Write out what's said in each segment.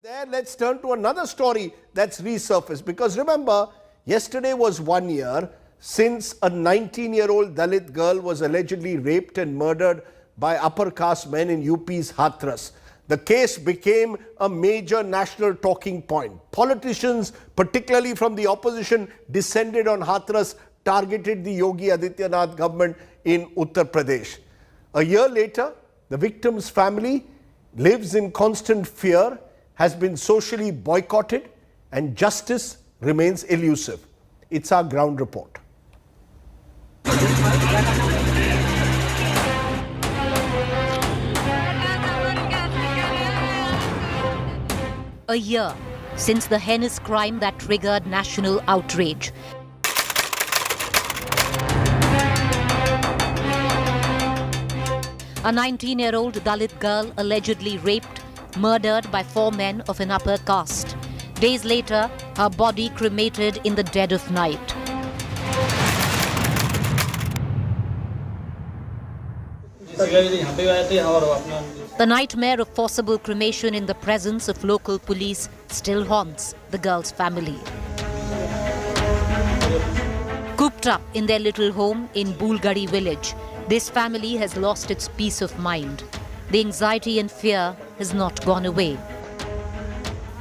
There, let's turn to another story that's resurfaced, because remember, yesterday was 1 year since a 19-year-old Dalit girl was allegedly raped and murdered by upper caste men in UP's Hathras. The case became a major national talking point. Politicians, particularly from the opposition, descended on Hathras, targeted the Yogi Adityanath government in Uttar Pradesh. A year later, the victim's family lives in constant fear, has been socially boycotted, and justice remains elusive. It's our ground report. A year since the heinous crime that triggered national outrage. A 19-year-old Dalit girl allegedly raped, murdered by 4 men of an upper caste. Days later, her body cremated in the dead of night. The nightmare of forcible cremation in the presence of local police still haunts the girl's family. Cooped up in their little home in Boolgarhi Village, this family has lost its peace of mind. The anxiety and fear has not gone away.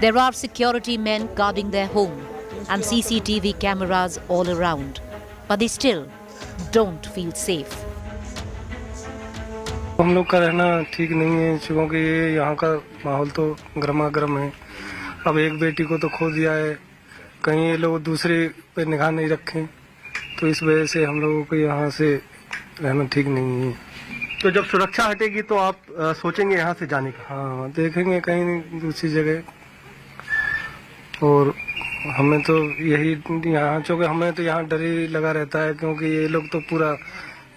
There are security men guarding their home and CCTV cameras all around, but they still don't feel safe. हम लोग का रहना ठीक नहीं है, क्योंकि ये यहाँ का माहौल तो गर्मा गर्म है। अब एक बेटी को तो खो दिया है, कहीं ये लोग दूसरे पे निगाह नहीं रखें, तो इस वजह से हम लोगों को यहाँ से रहना ठीक नहीं है। तो जब सुरक्षा हटेगी तो आप सोचेंगे यहाँ से जाने का? हाँ, देखेंगे कहीं दूसरी जगह। और हमें तो यही यहाँ, चूँकि हमें तो यहाँ डर ही लगा रहता है, क्योंकि ये लोग तो पूरा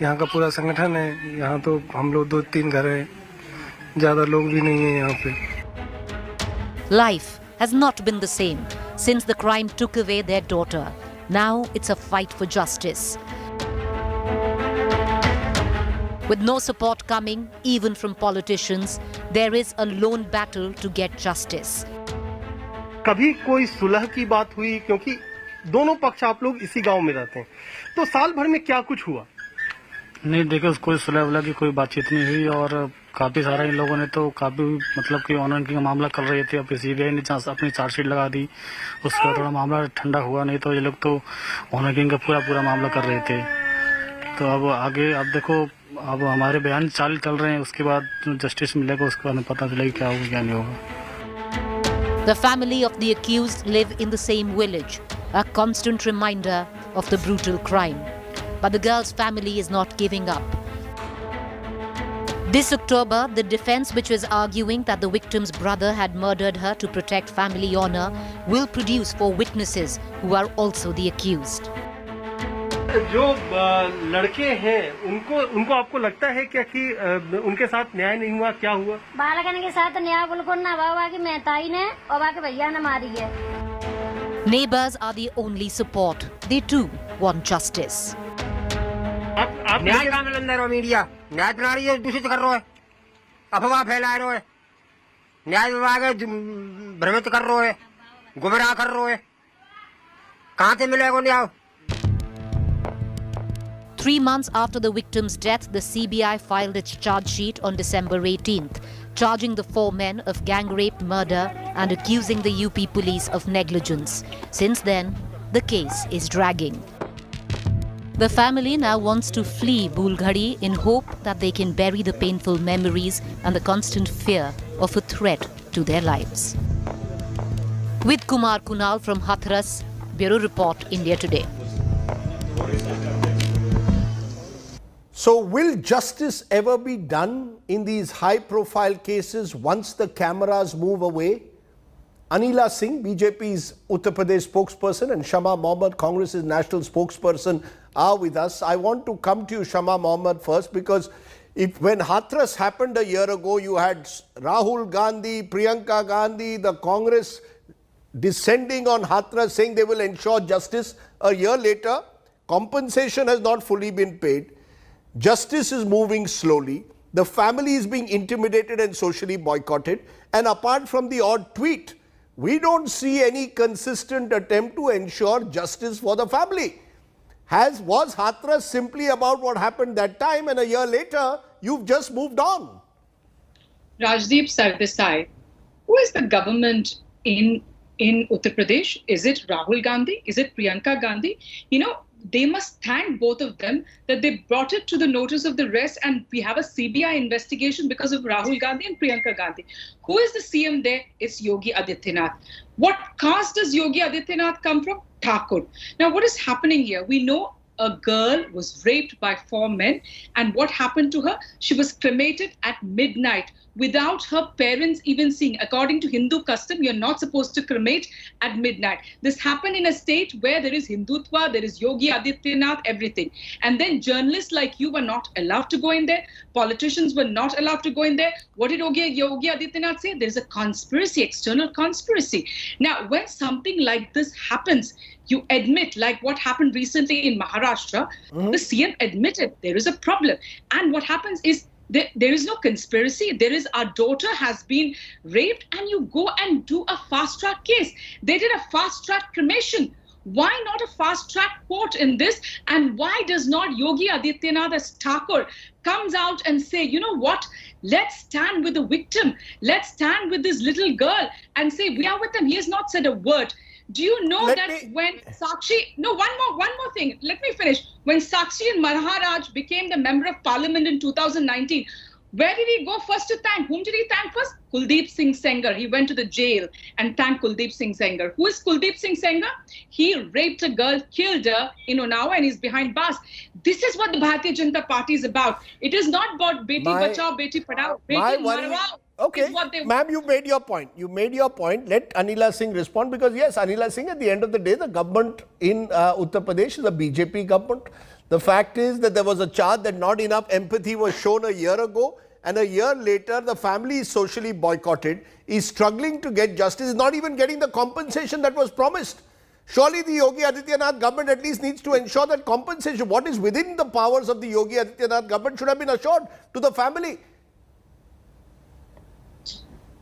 यहाँ का पूरा संगठन है। यहाँ तो हम लोग 2-3 घर हैं, ज़्यादा लोग भी नहीं हैं यहाँ पे। Life has not been the same since the crime took away their daughter. Now it's a fight for justice. With no support coming, even from politicians, there is a lone battle to get justice. कभी कोई सुलह की बात हुई? क्योंकि दोनों पक्ष आप लोग इसी गांव में रहते हैं, तो साल भर में क्या कुछ हुआ? नहीं, देखो, कोई सुलह वुलह की कोई बातचीत नहीं हुई, और काफी सारा इन लोगों ने तो काफी मतलब कि ऑनर का मामला कर रहे थे। अब सीबीआई ने अपनी चार्जशीट लगा दी, उसके बाद थोड़ा मामला ठंडा हुआ, नहीं तो ये लोग तो ऑनर का पूरा मामला कर रहे थे। तो अब आगे अब देखो, अब हमारे बयान चल रहे हैं, उसके बाद जस्टिस मिलेगा, उसके बाद पता चलेगा क्या होगा क्या नहीं होगा। The family of the accused live in the same village, a constant reminder of the brutal crime. But the girl's family is not giving up. This October, the defense, which was arguing that the victim's brother had murdered her to protect family honor, will produce 4 witnesses who are also the accused. जो लड़के हैं उनको आपको लगता है क्या कि उनके साथ न्याय नहीं हुआ? क्या हुआ? बालकन के साथ न्याय बिल्कुल ना हुआ कि मेहताई ने और बाकी भैया ने मारी है। Neighbors are the only support. They too want justice. आप न्याय का मिलंदर हो मीडिया, न्याय प्रणाली जो दूषित कर रहे हो, अफवाह फैला रहे हो, न्याय विभाग भ्रमित कर रहे हो, गुमराह कर रहे हो, कहाँ से मिलेगा न्याय? 3 months after the victim's death, the CBI filed its charge sheet on December 18th, charging the 4 men of gang rape, murder, and accusing the UP police of negligence. Since then, the case is dragging. The family now wants to flee Boolgarhi in hope that they can bury the painful memories and the constant fear of a threat to their lives. With Kumar Kunal from Hathras, Bureau Report, India Today. So will justice ever be done in these high-profile cases once the cameras move away? Anila Singh, BJP's Uttar Pradesh spokesperson, and Shama Mohammed, Congress's national spokesperson, are with us. I want to come to you, Shama Mohammed, first, because when Hathras happened a year ago, you had Rahul Gandhi, Priyanka Gandhi, the Congress descending on Hathras, saying they will ensure justice. A year later, compensation has not fully been paid. Justice is moving slowly. The family is being intimidated and socially boycotted. And apart from the odd tweet, we don't see any consistent attempt to ensure justice for the family. Was Hathras simply about what happened that time, and a year later, you've just moved on? Rajdeep Sardesai, who is the government in Uttar Pradesh? Is it Rahul Gandhi? Is it Priyanka Gandhi? You know, they must thank both of them that they brought it to the notice of the rest, and we have a CBI investigation because of Rahul Gandhi and Priyanka Gandhi. Who is the CM there? It's Yogi Adityanath. What caste does Yogi Adityanath come from? Thakur. Now, what is happening here? We know a girl was raped by 4 men, and what happened to her? She was cremated at midnight without her parents even seeing. According to Hindu custom, you're not supposed to cremate at midnight. This happened in a state where there is Hindutva, there is Yogi Adityanath, everything. And then journalists like you were not allowed to go in there. Politicians were not allowed to go in there. What did Yogi Adityanath say? There's a conspiracy, external conspiracy. Now, when something like this happens, you admit, like what happened recently in Maharashtra, the CM admitted there is a problem. And what happens is, there is no conspiracy. There is, our daughter has been raped, and you go and do a fast track case. They did a fast track cremation. Why not a fast track court in this? And why does not Yogi Adityanath as Thakur comes out and say, you know what, let's stand with the victim. Let's stand with this little girl and say, we are with them. He has not said a word. Do you know when Sakshi, no, one more thing, let me finish. When Sakshi and Maharaj became the member of parliament in 2019, where did he go first to thank? Whom did he thank first? Kuldeep Singh Sengar. He went to the jail and thanked Kuldeep Singh Sengar. Who is Kuldeep Singh Sengar? He raped a girl, killed her in Unnao, and he's behind bars. This is what the Bharatiya Janata Party is about. It is not about Beti Bachao, Beti Padhao, Beti Marwao. Okay, ma'am, you made your point. You made your point. Let Anila Singh respond, because yes, Anila Singh, at the end of the day, the government in Uttar Pradesh is a BJP government. The fact is that there was a charge that not enough empathy was shown a year ago, and a year later, the family is socially boycotted, is struggling to get justice, is not even getting the compensation that was promised. Surely the Yogi Adityanath government at least needs to ensure that compensation, what is within the powers of the Yogi Adityanath government, should have been assured to the family.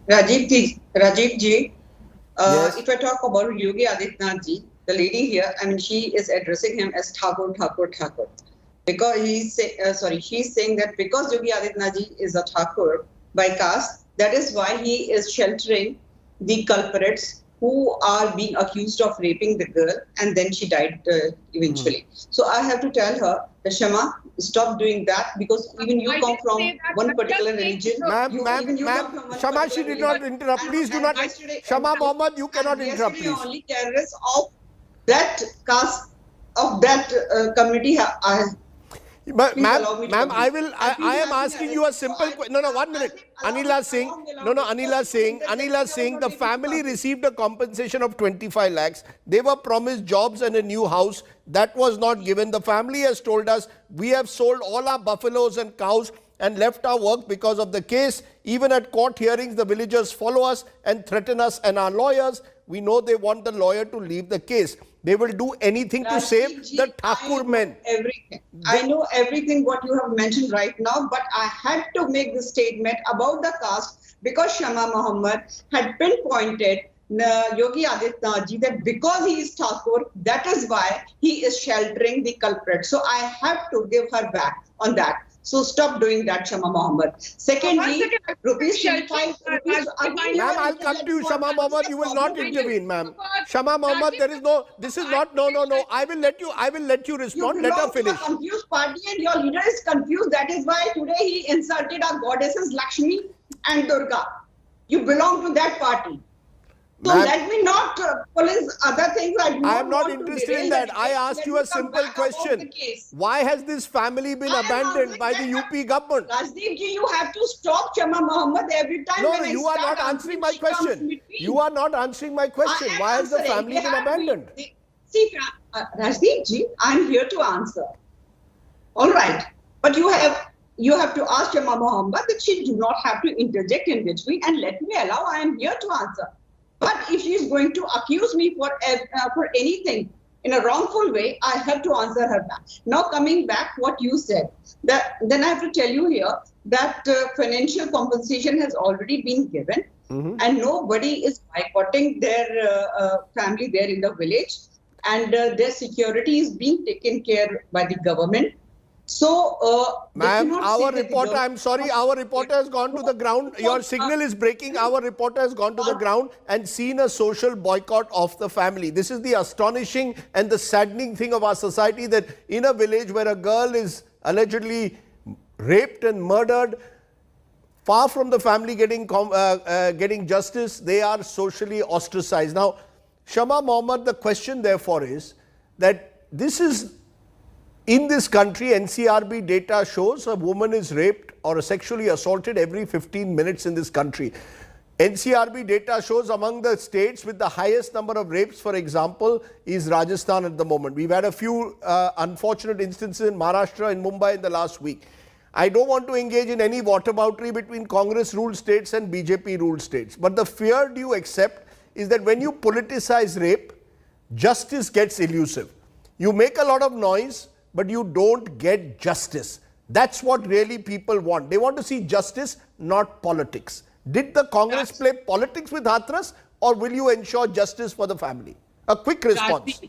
Rajiv ji, Yes. if I talk about Yogi Adityanath ji, the lady here, I mean, she is addressing him as Thakur. Because she's saying that because Yogi Adityanath ji is a Thakur by caste, that is why he is sheltering the culprits who are being accused of raping the girl, and then she died eventually. So I have to tell her, Shama, stop doing that, because even you come from one particular religion. Ma'am, Shama, she did not interrupt. Please do not. Shama Mohammed, you cannot interrupt, please. Only terrorists of that caste, of that community. Ma'am, I am asking you a simple question. No, 1 minute. Anila Singh, the family received a compensation of 25 lakhs. They were promised jobs and a new house. That was not given. The family has told us, we have sold all our buffaloes and cows and left our work because of the case. Even at court hearings, the villagers follow us and threaten us and our lawyers. We know they want the lawyer to leave the case. They will do anything to save the Thakur men. I know everything what you have mentioned right now, but I had to make this statement about the caste because Shama Muhammad had pinpointed Yogi Adityanath ji that because he is Thakur, that is why he is sheltering the culprit. So I have to give her back on that. So stop doing that, Shama Muhammad. Secondly, rupees 25. Ma'am, I'll come to you, Shama Muhammad. You will not intervene, ma'am. Shama Muhammad, there is no. This is not. No. I will let you respond. Let her finish. You belong to a confused party, and your leader is confused. That is why today he insulted our goddesses Lakshmi and Durga. You belong to that party. So let me not pull in other things. I am not interested in that. I asked you a simple question. Why has this family been abandoned by the UP government? Rajdeep ji, you have to stop Shama Muhammad every time. No, you are not answering my question. You are not answering my question. Why has the family been abandoned? See, Rajdeep ji, I am here to answer. All right. But you have to ask Shama Muhammad that she do not have to interject in between and let me allow. I am here to answer. But if she is going to accuse me for anything in a wrongful way, I have to answer her back. Now coming back what you said, then I have to tell you here that financial compensation has already been given, and nobody is boycotting their family there in the village, and their security is being taken care by the government. So, ma'am, our reporter, I'm sorry, our reporter has gone to the ground. Your signal is breaking. Our reporter has gone to the ground and seen a social boycott of the family. This is the astonishing and the saddening thing of our society, that in a village where a girl is allegedly raped and murdered, far from the family getting justice, they are socially ostracized. Now, Shama Mohammed, the question therefore is that this is, in this country, NCRB data shows a woman is raped or sexually assaulted every 15 minutes in this country. NCRB data shows among the states with the highest number of rapes, for example, is Rajasthan at the moment. We've had a few unfortunate instances in Maharashtra and Mumbai in the last week. I don't want to engage in any whataboutery between Congress-ruled states and BJP-ruled states. But the fear, do you accept, is that when you politicize rape, justice gets elusive. You make a lot of noise, but you don't get justice. That's what really people want. They want to see justice, not politics. Did the Congress play politics with Hathras, or will you ensure justice for the family? A quick response.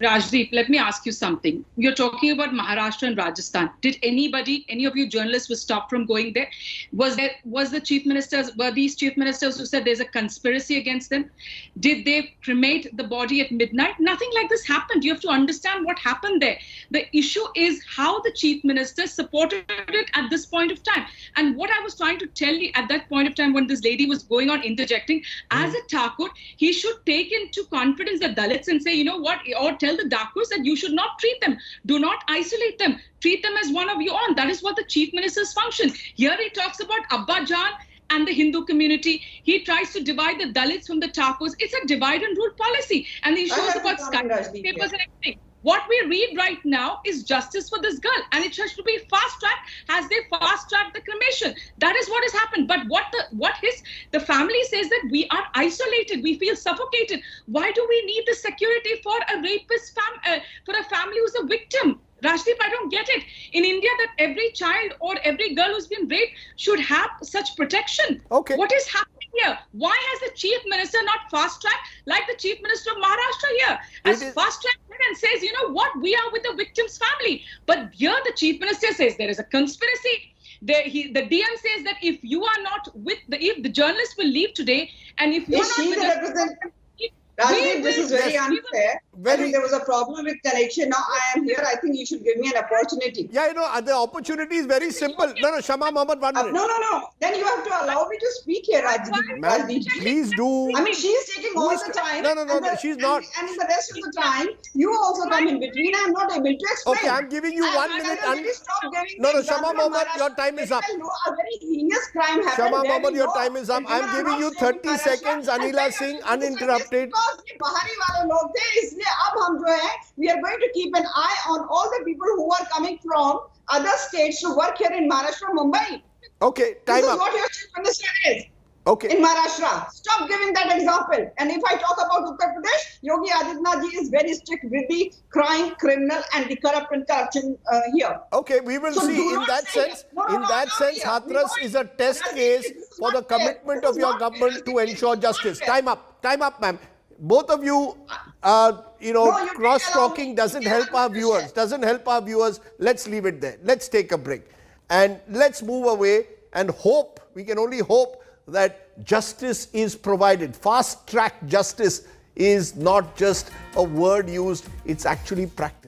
Rajdeep, let me ask you something. You're talking about Maharashtra and Rajasthan. Did anybody, any of you journalists were stopped from going there? Was the chief ministers, were these chief ministers who said there's a conspiracy against them? Did they cremate the body at midnight? Nothing like this happened. You have to understand what happened there. The issue is how the chief minister supported it at this point of time. And what I was trying to tell you at that point of time when this lady was going on interjecting, as a Thakur, he should take into confidence the Dalits and say, you know what, or tell the Dakurs that you should not treat them. Do not isolate them. Treat them as one of your own. That is what the chief minister's function. Here he talks about Abba Jan and the Hindu community. He tries to divide the Dalits from the Thakurs. It's a divide and rule policy. And he shows about skyscrapers and everything. What we read right now is justice for this girl, and it has to be fast-tracked as they fast-track the cremation. That is what has happened. But the family says that we are isolated, we feel suffocated. Why do we need the security for a rapist, for a family who's a victim? Rajdeep, I don't get it. In India, that every child or every girl who's been raped should have such protection. Okay. What is happening here? Why has the chief minister not fast-tracked like the chief minister of Maharashtra here? As fast-tracked and says, you know what, we are with the victim's family. But here the chief minister says there is a conspiracy. The DM says that if you are not with if the journalist will leave today, and if you are not with us, Rajdeep, this is very unfair. I think there was a problem with connection. Now I am here. I think you should give me an opportunity. Yeah, you know, the opportunity is very simple. No, Shama Mohammed, 1 minute. No. Then you have to allow me to speak here, Rajdeep. Please do. I mean, she's taking all the time. No, she's not. And in the rest of the time, you also come in between. I'm not able to explain. Okay, I'm giving you 1 minute. No, Shama Mohammed, your time is up. A very heinous crime happened. Shama Mohammed, your time is up. I'm giving you 30 seconds. Anila Singh, uninterrupted. बाहरी वाले लोग थे, इसलिए अब हम जो है, we are going to keep an eye on all the people who are coming from other states to work here in Maharashtra, Mumbai. Okay, time up. This is what your chief minister is. Okay. In Maharashtra. Stop giving that example. And if I talk about Uttar Pradesh, Yogi Adityanath ji is very strict with the crime, criminal and the corruption here. Okay, we will see. In that sense, Hathras is a test case for the commitment of your government to ensure justice. Time up, ma'am. Both of you, cross-talking doesn't help our viewers. Let's leave it there. Let's take a break. And let's move away and hope, we can only hope that justice is provided. Fast-track justice is not just a word used, it's actually practical.